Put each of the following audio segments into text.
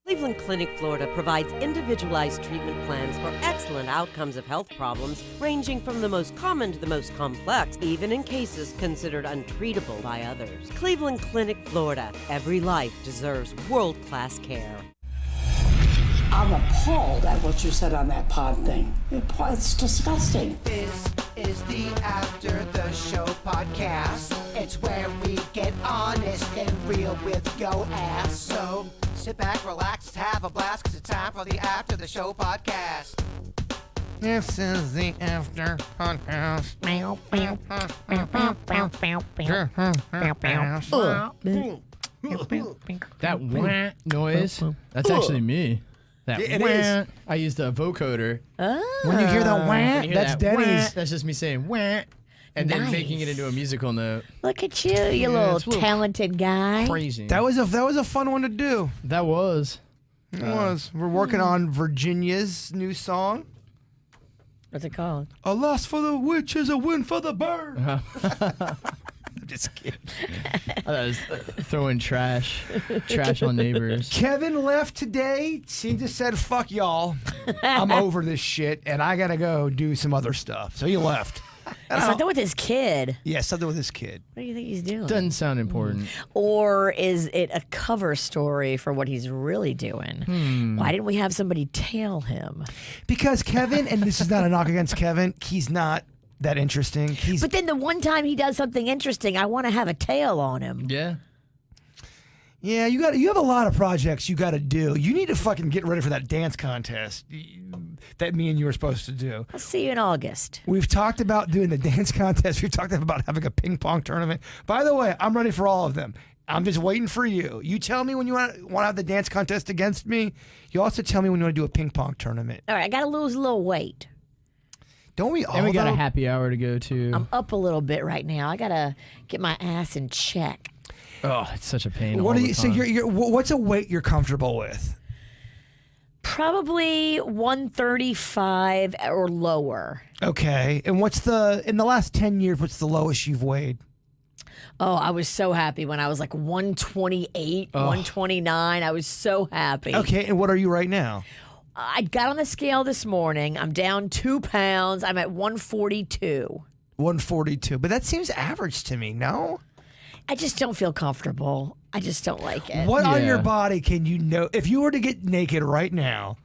Cleveland Clinic, Florida provides individualized treatment plans for excellent outcomes of health problems ranging from the most common to the most complex, even in cases considered untreatable by others. Cleveland Clinic, Florida. Every life deserves world-class care. I'm appalled at what you said on that pod thing. It's disgusting. This is the After the Show podcast. It's where we get honest and real with yo ass. So sit back, relax, have a blast, because it's time for the After the Show podcast. This is the After Podcast. That wah noise, that's actually me. That It wah, is. I used a vocoder. When you hear the wah, When you hear that's that wah, Denny's. that's just me saying wah, and then Nice. making it into a musical note. Look at you, you little it's a little talented guy. Crazy. That was a fun one to do. That was. It was. We're working on Virginia's new song. What's it called? A loss for the witch is a win for the bird. I'm just kidding. I was throwing trash on neighbors. Kevin left today. He just said, fuck y'all. I'm over this shit, and I got to go do some other stuff. So he left. Something with his kid. Yeah, something with his kid. What do you think he's doing? Doesn't sound important. Or is it a cover story for what he's really doing? Why didn't we have somebody tell him? Because Kevin, and this is not a knock against Kevin, he's not that interesting. But then the one time he does something interesting, I want to have a tail on him. Yeah. Yeah, you have a lot of projects you got to do. You need to fucking get ready for that dance contest that me and you were supposed to do. I'll see you in August. We've talked about doing the dance contest. We've talked about having a ping pong tournament. By the way, I'm ready for all of them. I'm just waiting for you. You tell me when you want to have the dance contest against me. You also tell me when you want to do a ping pong tournament. All right, I got to lose a little weight. Don't we all? And we got a though? happy hour to go to. I'm up a little bit right now. I got to get my ass in check. Oh, it's such a pain. What all do the you? So time. what's a weight you're comfortable with? Probably 135 or lower. Okay, and in the last 10 years? What's the lowest you've weighed? Oh, I was so happy when I was like 128, 129. I was so happy. Okay, and what are you right now? I got on the scale this morning. I'm down 2 pounds. I'm at 142. 142, but that seems average to me. No. I just don't feel comfortable. I just don't like it. What on Yeah. your body can you know? If you were to get naked right now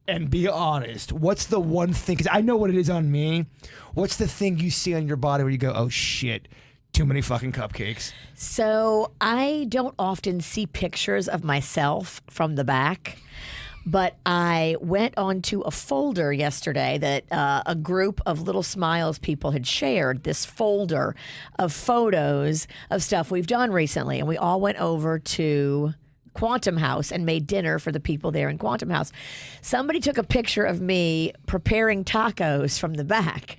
and be honest, what's the one thing? Because I know what it is on me. What's the thing you see on your body where you go, oh shit, too many fucking cupcakes? So I don't often see pictures of myself from the back. But I went onto a folder yesterday that a group of Little Smiles people had shared, this folder of photos of stuff we've done recently. And we all went over to Quantum House and made dinner for the people there in Quantum House. Somebody took a picture of me preparing tacos from the back.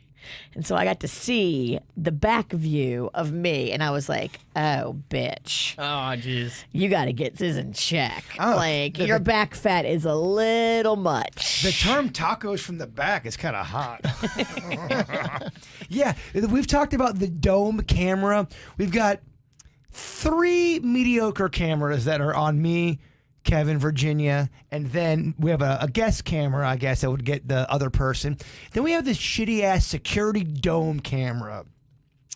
And so I got to see the back view of me, and I was like, oh, bitch. Oh, jeez. You got to get this in check. Oh, Like, your back fat is a little much. The term tacos from the back is kind of hot. Yeah, we've talked about the dome camera. We've got 3 mediocre cameras that are on me, Kevin, Virginia, and then we have a guest camera, I guess, that would get the other person. Then we have this shitty-ass security dome camera.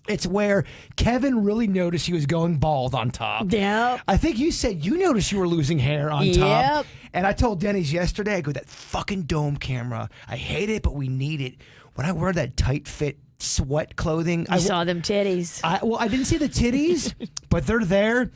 It's where Kevin really noticed he was going bald on top. Yep. I think you said you noticed you were losing hair on top. Yep. And I told Denny's yesterday, I go, that fucking dome camera, I hate it, but we need it. When I wear that tight fit sweat clothing. I saw them titties. I didn't see the titties, but they're there.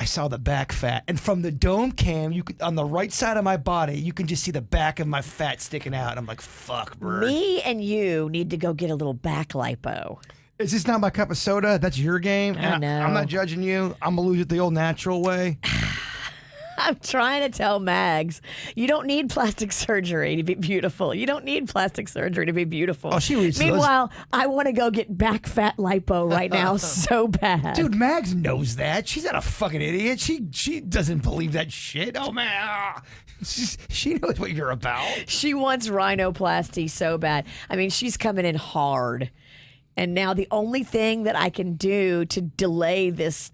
I saw the back fat. And from the dome cam, you could, on the right side of my body, you can just see the back of my fat sticking out. I'm like, fuck, bird. Me and you need to go get a little back lipo. Is this not my cup of soda? That's your game. I And know. I'm not judging you. I'm going to lose it the old natural way. I'm trying to tell Mags, you don't need plastic surgery to be beautiful. You don't need plastic surgery to be beautiful. Oh, she reads those. Meanwhile, I want to go get back fat lipo right now so bad. Dude, Mags knows that. She's not a fucking idiot. She doesn't believe that shit. Oh, man. She knows what you're about. She wants rhinoplasty so bad. I mean, she's coming in hard. And now the only thing that I can do to delay this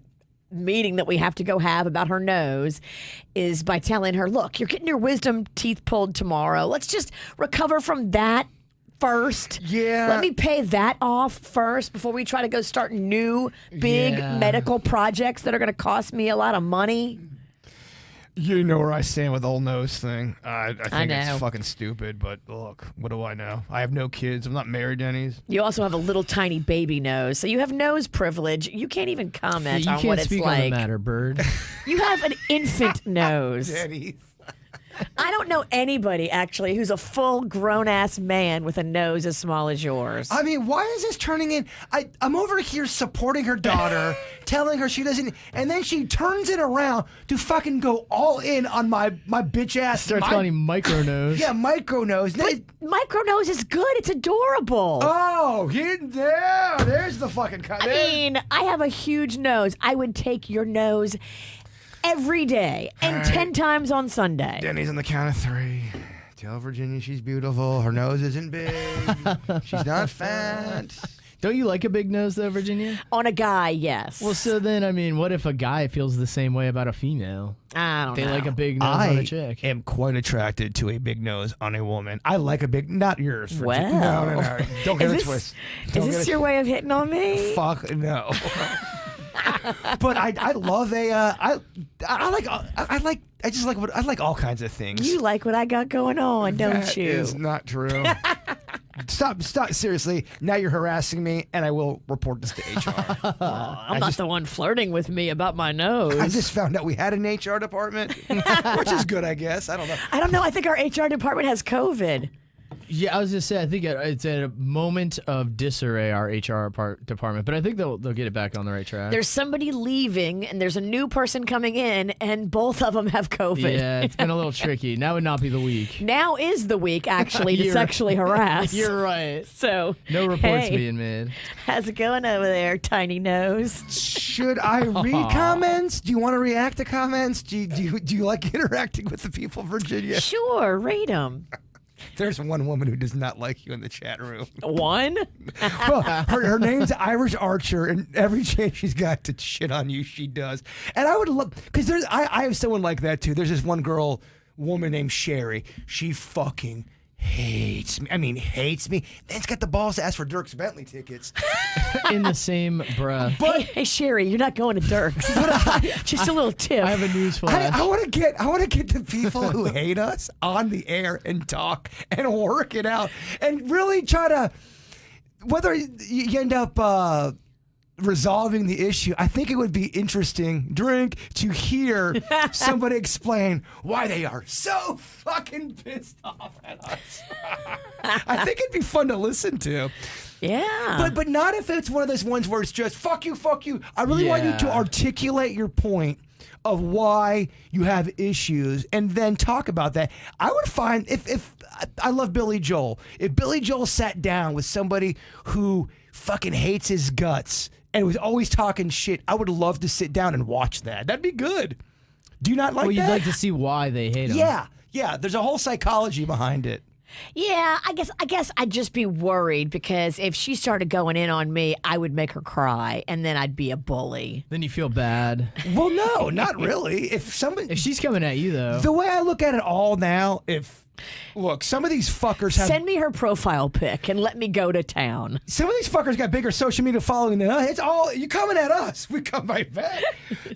meeting that we have to go have about her nose is by telling her, look, you're getting your wisdom teeth pulled tomorrow. Let's just recover from that first. Yeah. Let me pay that off first before we try to go start new big medical projects that are going to cost me a lot of money. You know where I stand with the whole nose thing. I think know. it's fucking stupid, but look, what do I know? I have no kids. I'm not married to any. You also have a little tiny baby nose, so you have nose privilege. You can't even comment You on can't what it's speak like. on the matter, Bird. You have an infant nose. Daddy. I don't know anybody, actually, who's a full grown-ass man with a nose as small as yours. I mean, why is this turning in? I'm over here supporting her daughter, telling her she doesn't, and then she turns it around to fucking go all in on my bitch ass. Starts calling him micro nose. Yeah, micro nose. But micro nose is good. It's adorable. Oh, there's the fucking cut. I mean, I have a huge nose. I would take your nose every day and 10 times on Sunday. Denny's on the count of 3. Tell Virginia she's beautiful. Her nose isn't big. She's not fat. Don't you like a big nose, though, Virginia? On a guy, yes. Well, so then, I mean, what if a guy feels the same way about a female? I don't They know. like a big nose on a chick. I am quite attracted to a big nose on a woman. I like a big, not yours. Virginia. Well. No. Don't get a twist. Is this your way of hitting on me? Fuck no. But I love I like all kinds of things. You like what I got going on, don't That you? is not true. Stop, seriously. Now you're harassing me, and I will report this to HR. I'm not the one flirting with me about my nose. I just found out we had an HR department, which is good, I guess. I don't know. I don't know. I think our HR department has COVID. Yeah, I was just saying, I think it's at a moment of disarray, our HR department, but I think they'll get it back on the right track. There's somebody leaving, and there's a new person coming in, and both of them have COVID. Yeah, it's been a little tricky. Now would not be the week. Now is the week, actually, to You're- sexually harass. You're right. So, No reports hey, being made. how's it going over there, tiny nose? Should I read comments? Do you want to react to comments? Do you like interacting with the people of Virginia? Sure, read them. There's one woman who does not like you in the chat room. One? Well, her name's Irish Archer, and every chance she's got to shit on you, she does. And I would love, because I have someone like that too. There's this one woman named Sherry. She fucking hates me. I mean, hates me. Then's got the balls to ask for Dirk's Bentley tickets. In the same breath. Hey, Sherry, you're not going to Dirk's. Just a little tip. I have a news flash. I want to get the people who hate us on the air and talk and work it out and really try to, whether you end up resolving the issue, I think it would be interesting, to hear somebody explain why they are so fucking pissed off at us. I think it'd be fun to listen to. Yeah. But not if it's one of those ones where it's just fuck you. I really want you to Yeah. articulate your point of why you have issues and then talk about that. I would find if I love Billy Joel. If Billy Joel sat down with somebody who fucking hates his guts and was always talking shit, I would love to sit down and watch that. That'd be good. Do you not like Well, that? you'd like to see why they hate him. Yeah. There's a whole psychology behind it. Yeah, I guess I'd just be worried because if she started going in on me, I would make her cry, and then I'd be a bully. Then you feel bad. Well, no, not really. If she's coming at you, though. The way I look at it all now, look, some of these fuckers have. Send me her profile pic and let me go to town. Some of these fuckers got bigger social media following than us. It's all you coming at us. We come right back.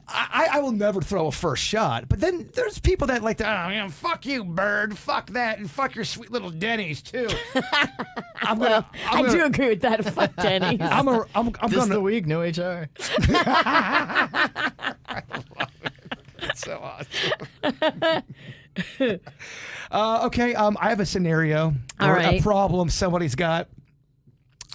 I will never throw a first shot. But then there's people that like to, fuck you, Bird. Fuck that, and fuck your sweet little Denny's too. I do agree with that. Fuck Denny's. I'm This gonna. the week, no HR. That's so awesome. Okay, I have a scenario All or right. a problem somebody's got.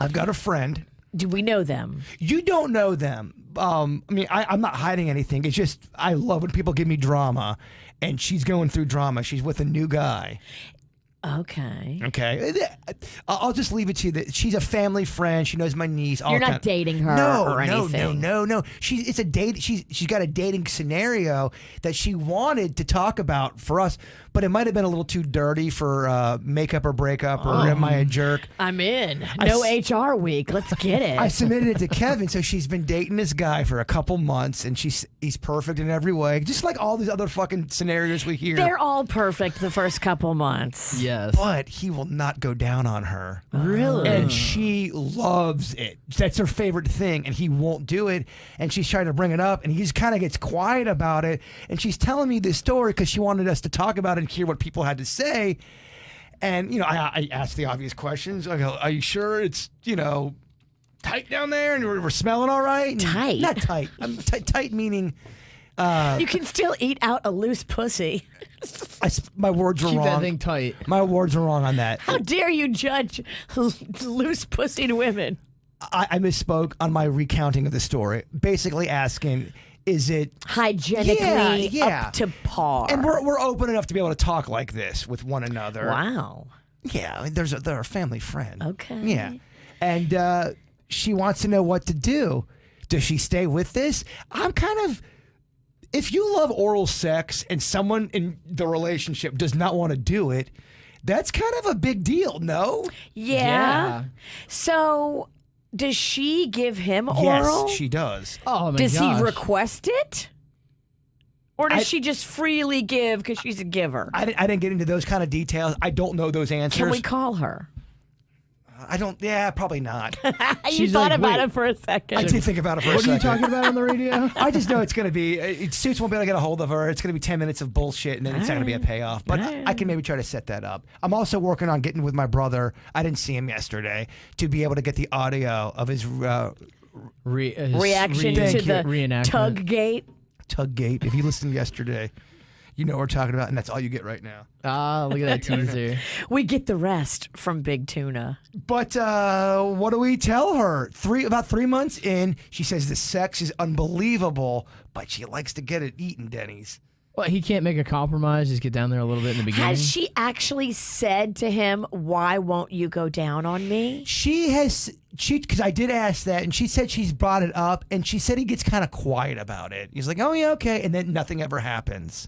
I've got a friend. Do we know them? You don't know them. I mean, I'm not hiding anything. It's just I love when people give me drama, and she's going through drama. She's with a new guy. Okay. Okay, I'll just leave it to you that she's a family friend. She knows my niece. You're not dating her or anything. No. It's a date. She's got a dating scenario that she wanted to talk about for us, but it might have been a little too dirty for makeup or breakup. Or am I a jerk? I'm in. No HR week. Let's get it. I submitted it to Kevin, so she's been dating this guy for a couple months, and he's perfect in every way, just like all these other fucking scenarios we hear. They're all perfect the first couple months. Yes. But he will not go down on her. Really? And she loves it. That's her favorite thing, and he won't do it. And she's trying to bring it up, and he just kind of gets quiet about it. And she's telling me this story because she wanted us to talk about it and hear what people had to say. And, I asked the obvious questions. I go, are you sure it's, tight down there and we're smelling all right? And Tight? Not tight. Tight meaning... you can still eat out a loose pussy. my words were Keep wrong. that thing tight. My words were wrong on that. How dare you judge loose pussied women? I misspoke on my recounting of the story, basically asking, is it Hygienically Yeah. up to par. And we're open enough to be able to talk like this with one another. Wow. Yeah, they're a family friend. Okay. Yeah, and she wants to know what to do. Does she stay with this? I'm kind of. If you love oral sex and someone in the relationship does not want to do it, that's kind of a big deal, no? Yeah. So, does she give him oral? Yes, she does. Oh my Does gosh. he request it? Or does she just freely give because she's a giver? I didn't get into those kind of details. I don't know those answers. Can we call her? I don't. Yeah, probably not. You She's thought like, about wait. it for a second. I did think about it for a What are you second. talking about on the radio? I just know it's going to be, Suits won't be able to get a hold of her. It's going to be 10 minutes of bullshit, and then it's not going to be a payoff. But I can maybe try to set that up. I'm also working on getting with my brother. I didn't see him yesterday, to be able to get the audio of his Reaction Thank to you. the Reenactment. tug gate. tug gate. If you listened yesterday, you know what we're talking about, and that's all you get right now. Ah, look at that teaser. We get the rest from Big Tuna. But what do we tell her? About 3 months in, she says the sex is unbelievable, but she likes to get it eaten, Denny's. Well, he can't make a compromise. Just get down there a little bit in the beginning. Has she actually said to him, "Why won't you go down on me?" Because I did ask that, and she said she's brought it up, and she said he gets kind of quiet about it. He's like, "Oh yeah, okay," and then nothing ever happens.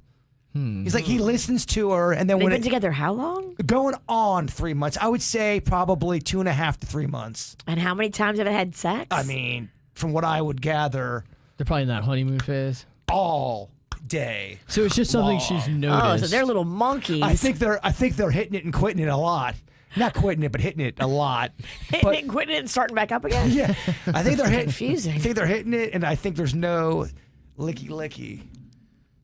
He's like, he listens to her, and then They've been together how long? going on 3 months, I would say probably 2.5 to 3 months. And how many times have they had sex? I mean, from what I would gather, They're probably in that honeymoon phase. all day. So it's just something she's noticed. oh, so they're little monkeys. I think they're hitting it and quitting it a lot. Not quitting it, but hitting it a lot. hitting it, quitting it, and starting back up again. Yeah, I think they're hitting. Confusing. I think they're hitting it, and I think there's no licky.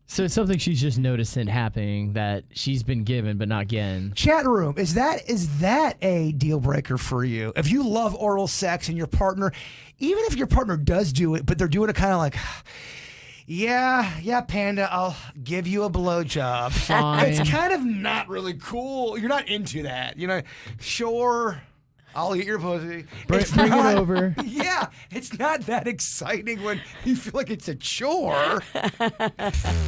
So it's something she's just noticing happening that she's been given but not getting. Chat room, is that a deal breaker for you? If you love oral sex and your partner, even if your partner does do it, but they're doing it kind of like, yeah, Panda, I'll give you a blowjob. Fine. It's kind of not really cool. You're not into that, Sure, I'll eat your pussy. Bring it over. Yeah, it's not that exciting when you feel like it's a chore.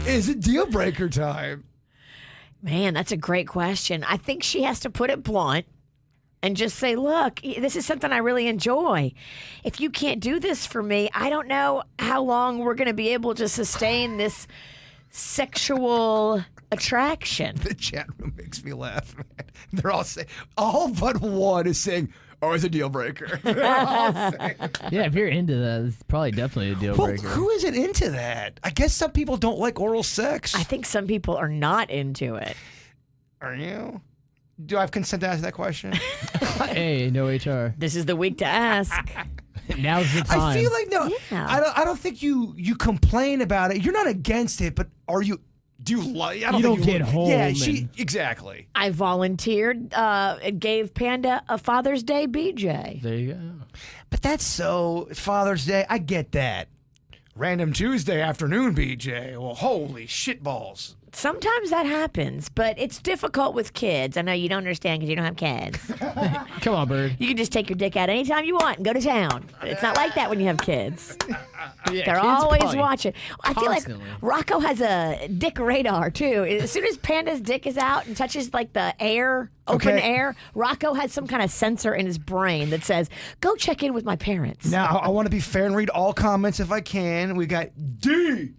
Is it deal breaker time? Man, that's a great question. I think she has to put it blunt and just say, look, this is something I really enjoy. If you can't do this for me, I don't know how long we're going to be able to sustain this sexual attraction. The chat room makes me laugh, man. They're all saying, all but one is saying, oh, it's a deal breaker. They're all saying. Yeah, if you're into that, it's probably definitely a deal Well, breaker. who isn't into that? I guess some people don't like oral sex. I think some people are not into it. Are you? Do I have consent to ask that question? Hey, no HR. This is the week to ask. Now's the time. I feel like no. Yeah. I don't think you complain about it. You're not against it, but are you? Do you like? I don't You think don't get home Yeah, and- exactly. I volunteered and gave Panda a Father's Day BJ. There you go. But that's so Father's Day. I get that. Random Tuesday afternoon, BJ. Well, holy shitballs. Sometimes that happens, but it's difficult with kids. I know you don't understand because you don't have kids. Come on, Bird. You can just take your dick out anytime you want and go to town. But it's not like that when you have kids. Yeah, They're kids always probably watching. I feel like constantly. Rocco has a dick radar too. As soon as Panda's dick is out and touches like the air, open Okay. air, Rocco has some kind of sensor in his brain that says, "Go check in with my parents." Now, I want to be fair and read all comments if I can. We got D.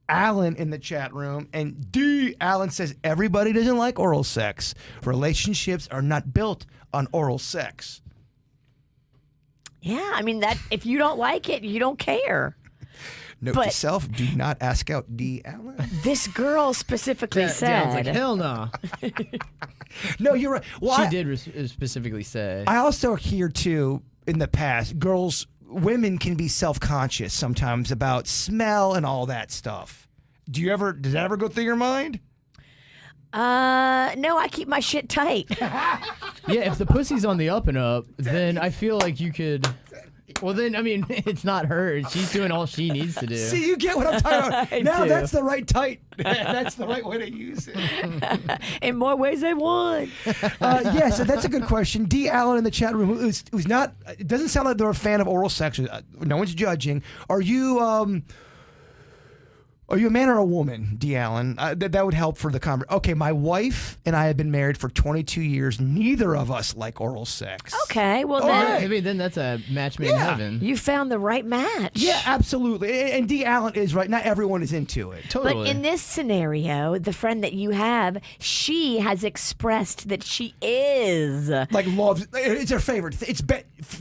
Allen in the chat room, and D. Allen says everybody doesn't like oral sex. Relationships are not built on oral sex. Yeah, I mean that. If you don't like it, you don't care. Note But- to self: do not ask out D. Allen. This girl specifically Dan's said, like, hell no. No, you're right. Well, She did specifically say. I also hear too in the past, women can be self-conscious sometimes about smell and all that stuff. Does that ever go through your mind? no, I keep my shit tight. Yeah, if the pussy's on the up and up, then I feel like you could. Well, then, I mean, it's not her. She's doing all she needs to do. See, you get what I'm talking about. I Now do. that's the right tight. That's the right way to use it. In more ways than one. Yeah, so that's a good question. D. Allen in the chat room, who's not, it doesn't sound like they're a fan of oral sex. No one's judging. Are you a man or a woman, D. Allen? That would help for the conversation. Okay, my wife and I have been married for 22 years. Neither of us like oral sex. Okay, well All then right. Maybe then that's a match made in Yeah. heaven. you found the right match. Yeah, absolutely. And D. Allen is right. Not everyone is into it. Totally. But in this scenario, the friend that you have, she has expressed that she is. Like loves, it's her favorite.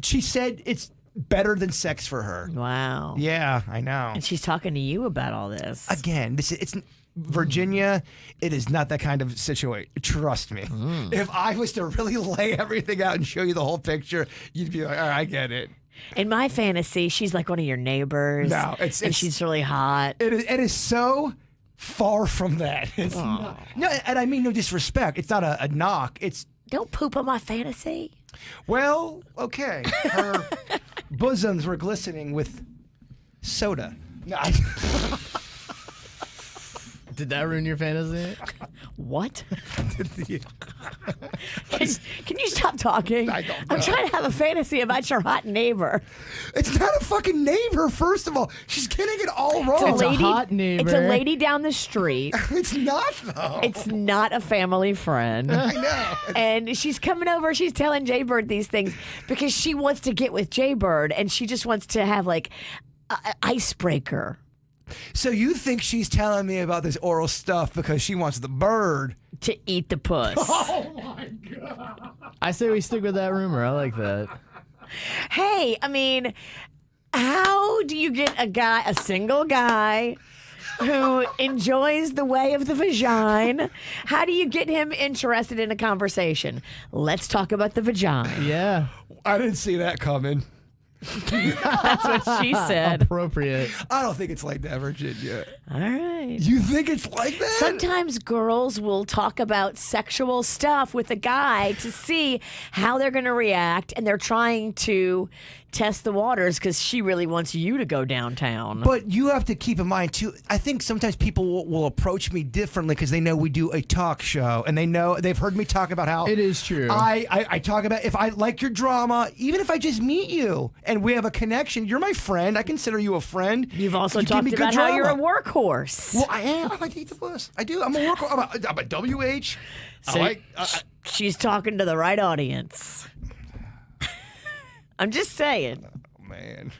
She said it's better than sex for her. Wow. Yeah, I know. And she's talking to you about all this. Again, it's Virginia. It is not that kind of situation. Trust me. If I was to really lay everything out and show you the whole picture, you'd be like, "All right, I get it." In my fantasy, she's like one of your neighbors. No, and she's really hot. It is so far from that. It's not, no, and I mean no disrespect. It's not a knock. It's Don't poop on my fantasy. well, okay. Her bosoms were glistening with soda. No, Did that ruin your fantasy? What? Can you stop talking? I don't I'm know. trying to have a fantasy about your hot neighbor. it's not a fucking neighbor. First of all, she's getting it all wrong. It's a hot neighbor. It's a lady down the street. It's not though. It's not a family friend. I know. And she's coming over. She's telling Jaybird these things because she wants to get with Jaybird, and she just wants to have like an icebreaker. So you think she's telling me about this oral stuff because she wants the bird? To eat the puss. I say we stick with that rumor. I like that. Hey, I mean, how do you get a single guy who enjoys the way of the vagina? How do you get him interested in a conversation? Let's talk about the vagina. Yeah. I didn't see that coming. That's what she said. Appropriate. I don't think it's like that, Virginia. All right. You think it's like that? Sometimes girls will talk about sexual stuff with a guy to see how they're going to react, and they're trying to test the waters because she really wants you to go downtown. But you have to keep in mind too. I think sometimes people will approach me differently because they know we do a talk show, and they've heard me talk about how It is true. I talk about if I like your drama, even if I just meet you and we have a connection. You're my friend. I consider you a friend. You've also You give talked me good about how you're a drama. workhorse. Well, I am. I like to eat the puss. I do. I'm a workhorse. I'm a WH. So she's talking to the right audience. I'm just saying. Oh, man.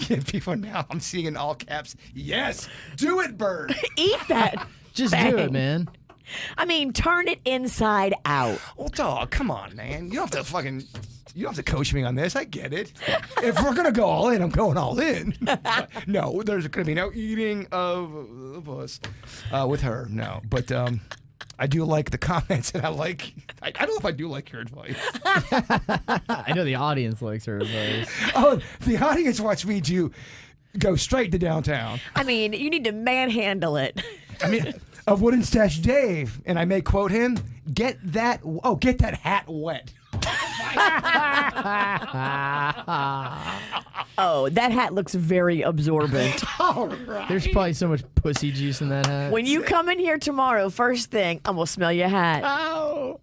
Yeah, people now, I'm seeing in all caps, yes, do it, Bird. Eat that. Just do thing. it, man. I mean, turn it inside out. Well, dog, come on, man. You don't have to coach me on this. I get it. If we're going to go all in, I'm going all in. No, there's going to be no eating of the puss with her, no. But I do like the comments, and I don't know if I do like your advice. I know the audience likes her advice. Oh, the audience wants me to go straight to downtown. I mean, you need to manhandle it. I mean, of Wooden Stash Dave, and I may quote him, get that hat wet. Oh, that hat looks very absorbent. There's probably so much pussy juice in that hat. When you come in here tomorrow, first thing, I'm going to smell your hat. Oh.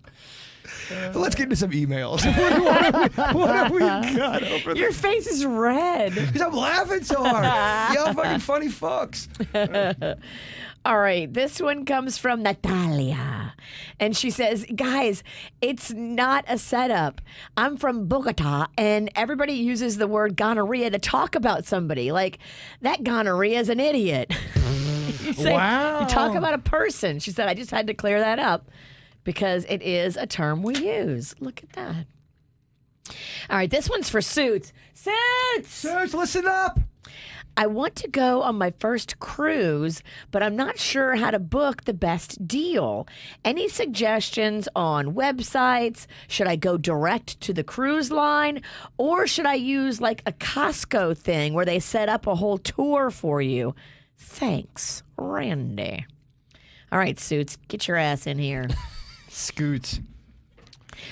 Let's get into some emails. what have we got over there? Your face is red. Because I'm laughing so hard. Y'all fucking funny fucks. All right, this one comes from Natalia. And she says, guys, it's not a setup. I'm from Bogota, and everybody uses the word gonorrhea to talk about somebody. Like, that gonorrhea is an idiot. You talk about a person. She said, I just had to clear that up because it is a term we use. Look at that. All right, this one's for Suits. Suits, listen up. I want to go on my first cruise, but I'm not sure how to book the best deal. Any suggestions on websites? Should I go direct to the cruise line? Or should I use like a Costco thing where they set up a whole tour for you? Thanks, Randy. All right, Suits, get your ass in here. Scoots.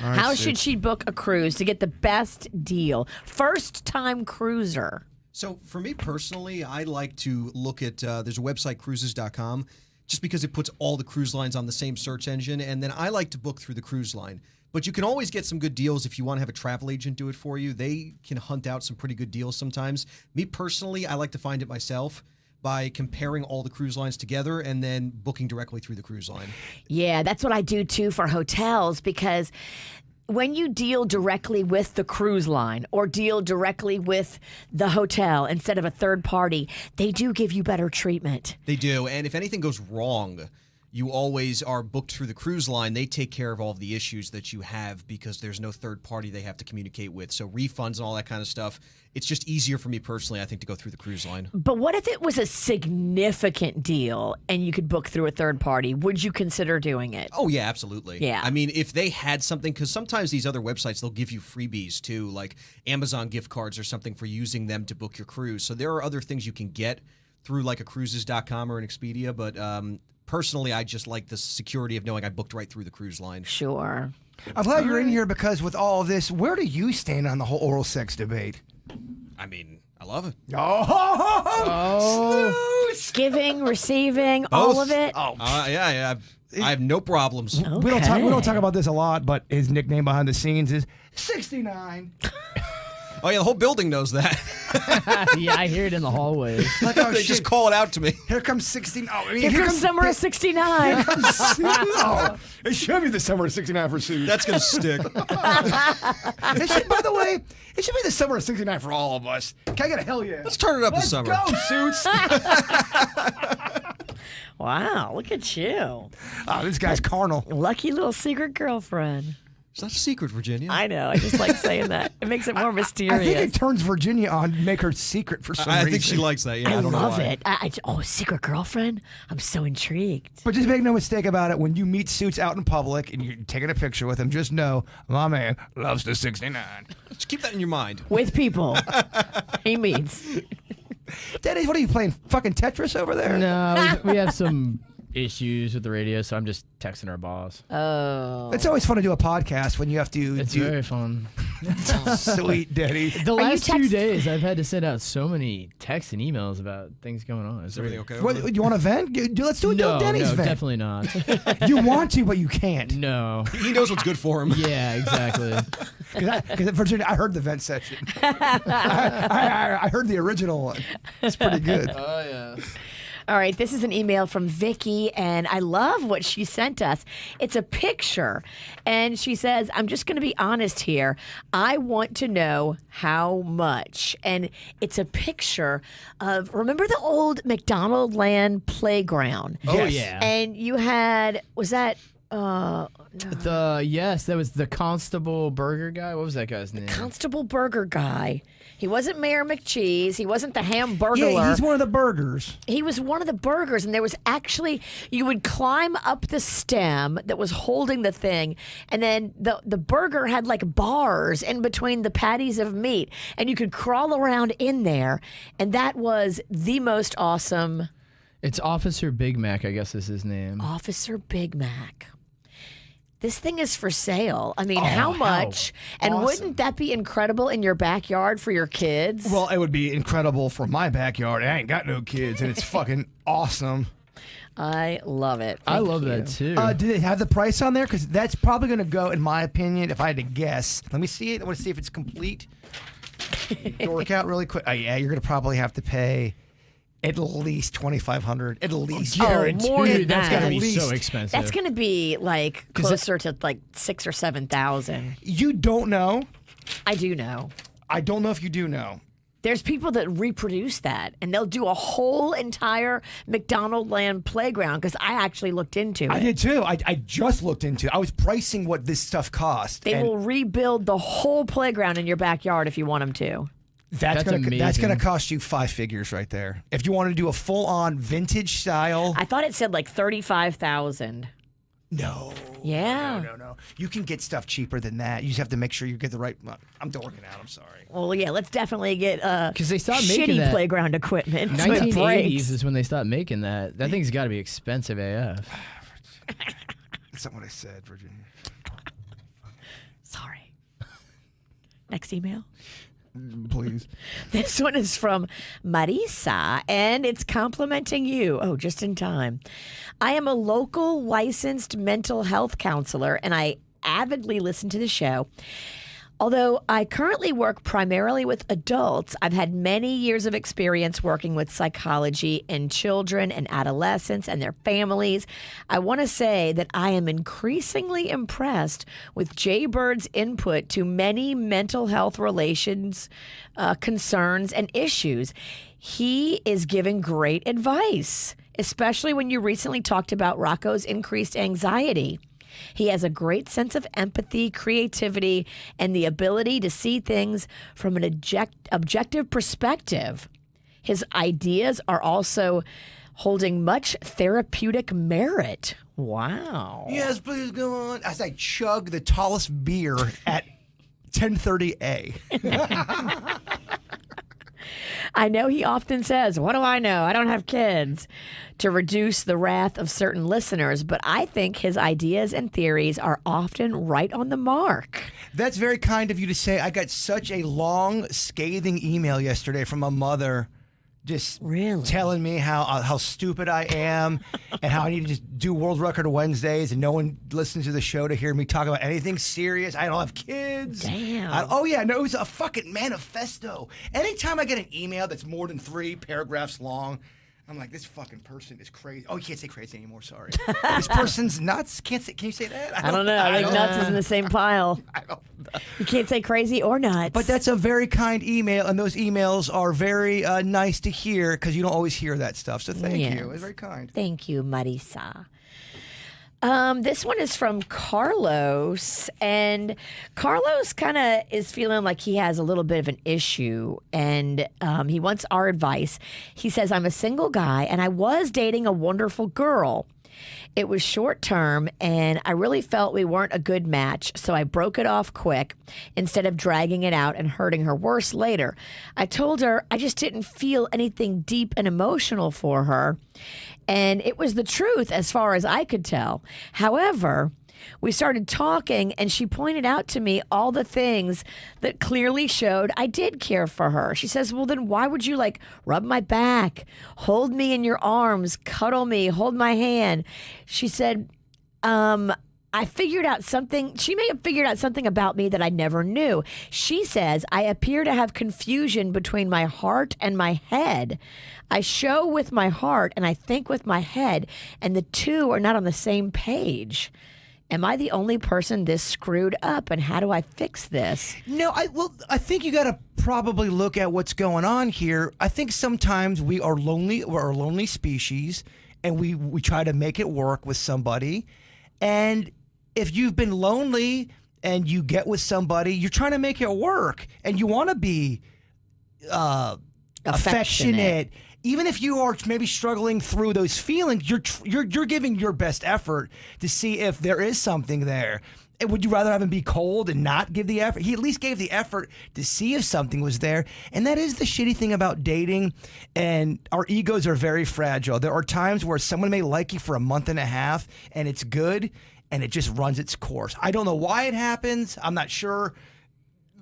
All right, How Suits. should she book a cruise to get the best deal? First-time cruiser. So for me personally, I like to look at, there's a website, cruises.com, just because it puts all the cruise lines on the same search engine. And then I like to book through the cruise line. But you can always get some good deals if you want to have a travel agent do it for you. They can hunt out some pretty good deals sometimes. Me personally, I like to find it myself by comparing all the cruise lines together and then booking directly through the cruise line. Yeah, that's what I do too for hotels, because when you deal directly with the cruise line or deal directly with the hotel instead of a third party, they do give you better treatment. They do. And if anything goes wrong, you always are booked through the cruise line. They take care of all of the issues that you have because there's no third party they have to communicate with. So refunds and all that kind of stuff. It's just easier for me personally, I think, to go through the cruise line. But what if it was a significant deal and you could book through a third party? Would you consider doing it? Oh, yeah, absolutely. Yeah. I mean, if they had something, because sometimes these other websites, they'll give you freebies too, like Amazon gift cards or something for using them to book your cruise. So there are other things you can get through like a cruises.com or an Expedia. But personally, I just like the security of knowing I booked right through the cruise line. Sure. I'm glad you're in here because with all this, where do you stand on the whole oral sex debate? I mean, I love it. Oh, Giving, receiving, all of it. Oh, Yeah. I have no problems. we don't talk about this a lot, but his nickname behind the scenes is 69. Oh, yeah, the whole building knows that. Yeah, I hear it in the hallways. Like, oh, They shit. just call it out to me. Here comes 69. Oh, I mean, Here comes summer of 69. Oh, it should be the summer of 69 for Suits. That's going to stick. It should, by the way, it should be the summer of 69 for all of us. Can I get a hell yeah? Let's turn it up this summer. Go, Suits. Wow, look at you. Oh, this guy's carnal. Lucky little secret girlfriend. It's not a secret, Virginia. I know. I just like saying that. It makes it more mysterious. I think it turns Virginia on to make her secret for some reason. I think she likes that. Yeah, I I don't know love why. it. Oh, secret girlfriend? I'm so intrigued. But just make no mistake about it. When you meet Suits out in public and you're taking a picture with him, just know my man loves the 69. Just keep that in your mind. With people he meets. Daddy, what are you playing? Fucking Tetris over there? No, we have some issues with the radio, so I'm just texting our boss. Oh. It's always fun to do a podcast when you have to It's do very fun. sweet Daddy. The Are you last 2 text- days, I've had to send out so many texts and emails about things going on. Is everything okay? What, you want to vent? Let's do a No, Denny's no, vent. definitely not. You want to, but you can't. No. He knows what's good for him. Yeah, exactly. Because Virginia, I heard the vent session. I heard the original one. It's pretty good. Oh, yeah. All right, this is an email from Vicky, and I love what she sent us. It's a picture, and she says, I'm just going to be honest here. I want to know how much. And it's a picture of, remember the old McDonald Land playground? Oh, yeah. And you had, was that, Yes, that was the Constable Burger guy. What was that guy's name? Constable Burger guy? He wasn't Mayor McCheese. He wasn't the Hamburglar. Yeah, he's one of the burgers. He was one of the burgers, and there was actually, you would climb up the stem that was holding the thing, and then the burger had like bars in between the patties of meat, and you could crawl around in there, and that was the most awesome. It's Officer Big Mac, I guess is his name. Officer Big Mac. This thing is for sale. I mean, how much? And Awesome. wouldn't that be incredible in your backyard for your kids? Well, it would be incredible for my backyard. I ain't got no kids, and it's fucking awesome. I love it. I Thank love you. that too. Do they have the price on there? Because that's probably going to go, in my opinion, if I had to guess. Let me see it. I want to see if it's complete. Work out really quick. Oh, yeah, you're going to probably have to pay at least $2,500. At least. Guaranteed. more than That's that. gotta be At so least. expensive. That's going to be like closer to like 6,000 or 7,000. You don't know. I do know. I don't know if you do know. There's people that reproduce that, and they'll do a whole entire McDonald Land playground because I actually looked into it. I did too. I just looked into it. I was pricing what this stuff costs. They and will rebuild the whole playground in your backyard if you want them to. that's amazing. gonna cost you 5 figures right there. If you want to do a full on vintage style. I thought it said like 35,000. No. Yeah. No. You can get stuff cheaper than that. You just have to make sure you get the right. I'm dorking out. I'm sorry. Well, yeah. Let's definitely get 'Cause they stopped making shitty that. playground equipment. so it 1980s breaks. is when they stopped making that. That thing's got to be expensive AF. That's not what I said, Virginia. Sorry. Next email. Please. This one is from Marisa, and it's complimenting you. Oh, just in time. I am a local licensed mental health counselor, and I avidly listen to the show. Although I currently work primarily with adults, I've had many years of experience working with psychology in children and adolescents and their families. I want to say that I am increasingly impressed with Jay Bird's input to many mental health relations, concerns, and issues. He is giving great advice, especially when you recently talked about Rocco's increased anxiety. He has a great sense of empathy, creativity, and the ability to see things from an objective perspective. His ideas are also holding much therapeutic merit. Wow. Yes, please go on. As I chug the tallest beer at 10:30 a. I know he often says, "What do I know? I don't have kids," to reduce the wrath of certain listeners, but I think his ideas and theories are often right on the mark. That's very kind of you to say. I got such a long, scathing email yesterday from a mother just Really? telling me how stupid I am and how I need to just do World Record Wednesdays and no one listens to the show to hear me talk about anything serious. I don't have kids. Damn. Oh, yeah. No, it was a fucking manifesto. Anytime I get an email that's more than 3 paragraphs long, I'm like, this fucking person is crazy. Oh, you can't say crazy anymore. Sorry. This person's nuts. Can you say that? I don't know. I think nuts is in the same pile. I don't know. You can't say crazy or nuts. But that's a very kind email, and those emails are very nice to hear because you don't always hear that stuff. So thank Yes. you. It's very kind. Thank you, Marisa. This one is from Carlos, and Carlos kind of is feeling like he has a little bit of an issue, and he wants our advice. He says, I'm a single guy, and I was dating a wonderful girl. It was short term, and I really felt we weren't a good match, so I broke it off quick instead of dragging it out and hurting her worse later. I told her I just didn't feel anything deep and emotional for her, and it was the truth as far as I could tell. However, we started talking, and she pointed out to me all the things that clearly showed I did care for her. She says, well, then why would you rub my back, hold me in your arms, cuddle me, hold my hand? She said, I figured out something. She may have figured out something about me that I never knew. She says, I appear to have confusion between my heart and my head. I show with my heart and I think with my head, and the two are not on the same page. Am I the only person this screwed up, and how do I fix this? No, I think you got to probably look at what's going on here. I think sometimes we are lonely. We're a lonely species, and we try to make it work with somebody. And if you've been lonely and you get with somebody, you're trying to make it work, and you want to be affectionate. Even if you are maybe struggling through those feelings, you're giving your best effort to see if there is something there. And would you rather have him be cold and not give the effort? He at least gave the effort to see if something was there. And that is the shitty thing about dating. And our egos are very fragile. There are times where someone may like you for a month and a half and it's good. and it just runs its course. I don't know why it happens. I'm not sure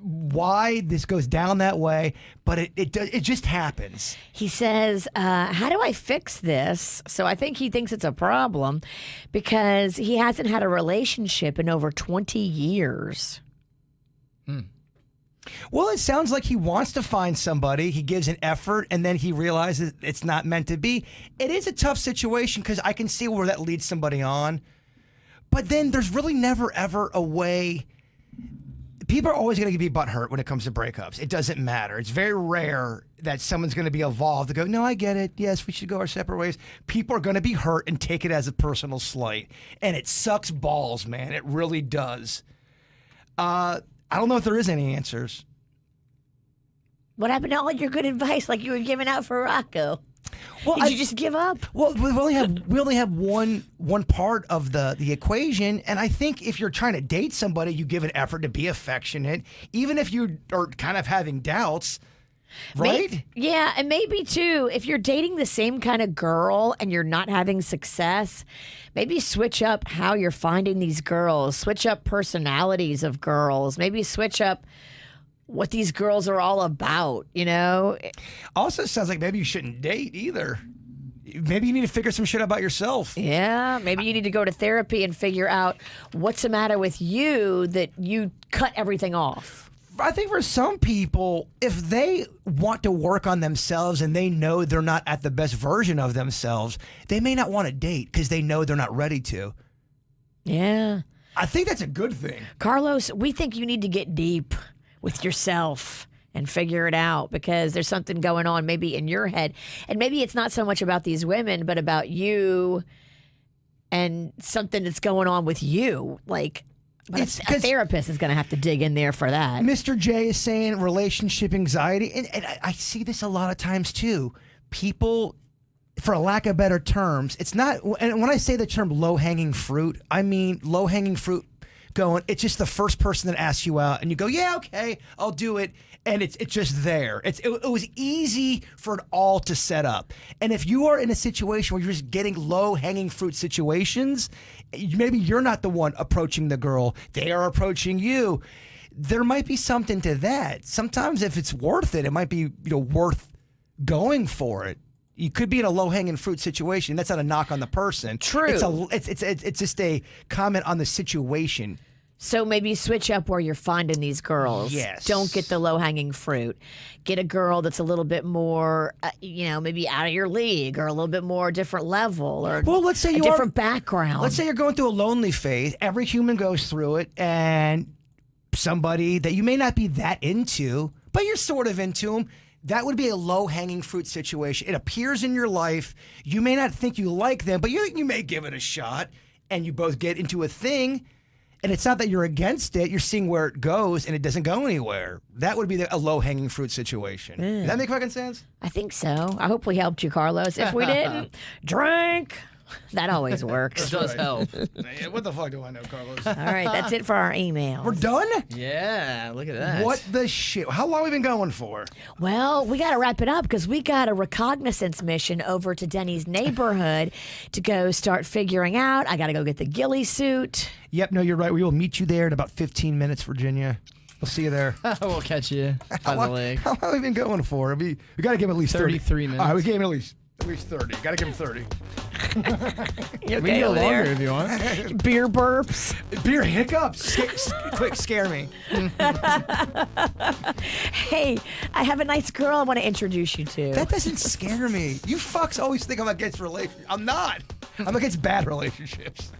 why this goes down that way, but it just happens. He says, how do I fix this? So I think he thinks it's a problem because he hasn't had a relationship in over 20 years. Well, it sounds like he wants to find somebody. He gives an effort, and then he realizes it's not meant to be. It is a tough situation because I can see where that leads somebody on. But then there's really never, ever a way. People are always going to be butthurt when it comes to breakups. It doesn't matter. It's very rare that someone's going to be evolved to go, no, I get it. Yes, we should go our separate ways. People are going to be hurt and take it as a personal slight. And it sucks balls, man. It really does. I don't know if there is any answers. What happened to all your good advice like you were giving out for Rocco? Well, Did you just give up? Well, we only have one part of the equation, and I think if you're trying to date somebody, you give an effort to be affectionate, even if you are kind of having doubts, right? Yeah, and maybe too, if you're dating the same kind of girl and you're not having success, maybe switch up how you're finding these girls, switch up personalities of girls, maybe switch up what these girls are all about, you know? Also sounds like maybe you shouldn't date either. Maybe you need to figure some shit out about yourself. Yeah, maybe you need to go to therapy and figure out what's the matter with you that you cut everything off. I think for some people, if they want to work on themselves and they know they're not at the best version of themselves, they may not want to date because they know they're not ready to. Yeah. I think that's a good thing. Carlos, we think you need to get deep with yourself and figure it out because there's something going on maybe in your head. And maybe it's not so much about these women, but about you and something that's going on with you. Like, but a therapist is going to have to dig in there for that. Mr. J is saying relationship anxiety. And I see this a lot of times too. People, for a lack of better terms, it's not, and when I say the term low-hanging fruit, I mean low-hanging fruit going, it's just the first person that asks you out and you go, yeah, okay, I'll do it. And it's just there. It was easy for it all to set up. And if you are in a situation where you're just getting low-hanging fruit situations, maybe you're not the one approaching the girl. They are approaching you. There might be something to that. Sometimes if it's worth it, it might be worth going for it. You could be in a low-hanging fruit situation. That's not a knock on the person. True. It's just a comment on the situation. So maybe switch up where you're finding these girls. Yes. Don't get the low-hanging fruit. Get a girl that's a little bit more, maybe out of your league or a little bit more different level or let's say a different background. Let's say you're going through a lonely phase. Every human goes through it, and somebody that you may not be that into, but you're sort of into them, that would be a low-hanging fruit situation. It appears in your life. You may not think you like them, but you may give it a shot, and you both get into a thing. And it's not that you're against it. You're seeing where it goes, and it doesn't go anywhere. That would be a low-hanging fruit situation. Does that make fucking sense? I think so. I hope we helped you, Carlos. If we didn't, drink. That always works. It does help. What the fuck do I know, Carlos? All right, that's it for our emails. We're done? Yeah, look at that. What the shit? How long have we been going for? Well, we got to wrap it up because we got a recognizance mission over to Denny's neighborhood to go start figuring out. I got to go get the ghillie suit. Yep, no, you're right. We will meet you there in about 15 minutes, Virginia. We'll see you there. We'll catch you by the lake. How long have we been going for? We got to give him at least 33 minutes. All right, we gave him at least 30. Got to give him 30. You okay We can go over longer there? if you want. Beer burps. Beer hiccups. Quick, scare me. Hey, I have a nice girl I want to introduce you to. That doesn't scare me. You fucks always think I'm against relationships. I'm not. I'm against bad relationships.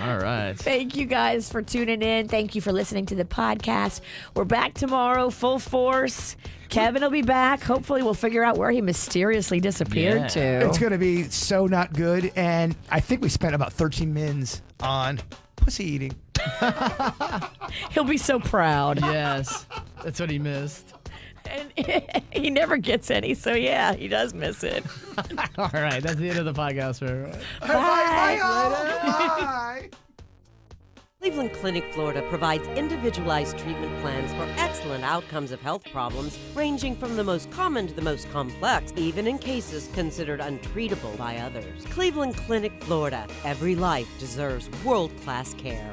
All right. Thank you guys for tuning in. Thank you for listening to the podcast. We're back tomorrow, full force. Kevin will be back. Hopefully, we'll figure out where he mysteriously disappeared to. It's going to be so not good. And I think we spent about 13 mins on pussy eating. He'll be so proud. Yes. That's what he missed. And he never gets any, so yeah, he does miss it. All right. That's the end of the podcast for everyone. Bye. Bye. Cleveland Clinic, Florida provides individualized treatment plans for excellent outcomes of health problems ranging from the most common to the most complex, even in cases considered untreatable by others. Cleveland Clinic, Florida. Every life deserves world-class care.